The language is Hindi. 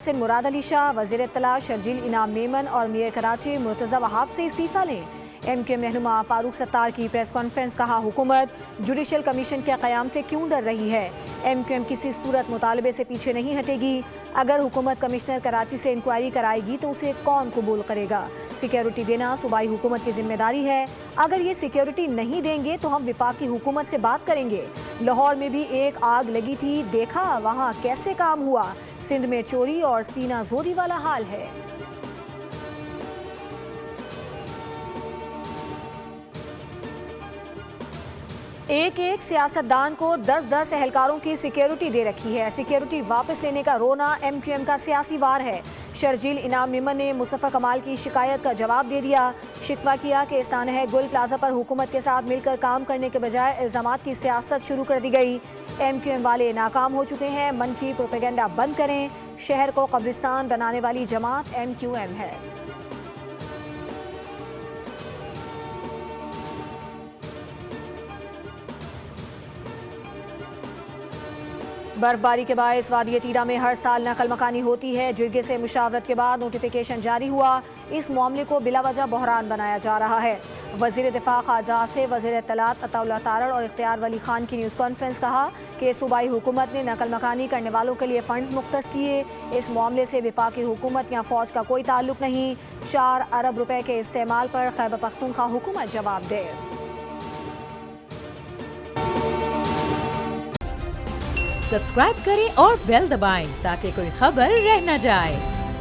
मुराद अली शाह, वज़ीर इत्तला शर्जील इनाम मेमन और मेयर कराची मुर्तज़ा वहाब से इस्तीफ़ा लें। MQM रहनुमा फारूक सत्तार की प्रेस कॉन्फ्रेंस, कहा हुकूमत जुडिशल कमीशन के क़याम से क्यों डर रही है। MQM किसी सूरत मुतालबे से पीछे नहीं हटेगी। अगर हुकूमत कमिश्नर कराची से इंक्वायरी कराएगी तो उसे कौन कबूल करेगा। सिक्योरिटी देना सूबाई हुकूमत की जिम्मेदारी है। अगर ये सिक्योरिटी नहीं देंगे तो हम विफाकी हुकूमत से बात करेंगे। लाहौर में भी एक आग लगी थी, देखा वहाँ कैसे काम हुआ। सिंध में चोरी और सीना जोरी वाला हाल है। एक एक सियासतदान को 10-10 एहलकारों की सिक्योरिटी दे रखी है। सिक्योरिटी वापस लेने का रोना MQM का सियासी वार है। शर्जील इनाम मेमन ने मुस्तफा कमाल की शिकायत का जवाब दे दिया। शिकवा किया कि सानह गुल प्लाजा पर हुकूमत के साथ मिलकर काम करने के बजाय इल्जामात की सियासत शुरू कर दी गई। MQM वाले नाकाम हो चुके हैं। मनफी प्रोपेगेंडा बंद करें। शहर को कब्रिस्तान बनाने वाली जमात MQM है। बर्फबारी के बायस वादी तीरा में हर साल नकल मकानी होती है। जिरगे से मुशावरत के बाद नोटिफिकेशन जारी हुआ। इस मामले को बिलावजह बहरान बनाया जा रहा है। वज़ीर दिफा ख़ाजा से वज़ीर इत्तलात अताउल्लाह तारड़ और इख्तियार वली खान की न्यूज़ कॉन्फ्रेंस, कहा कि सूबाई हुकूमत ने नकल मकानी करने वालों के लिए फ़ंड्स मुख्तस किए। इस मामले से विफाकी हुकूमत या फ़ौज का कोई ताल्लुक नहीं। 4 अरब रुपए के इस्तेमाल पर खैबर पख्तूनख्वा हुकूमत जवाब दे। सब्सक्राइब करें और बेल दबाएं ताकि कोई खबर रह न जाए।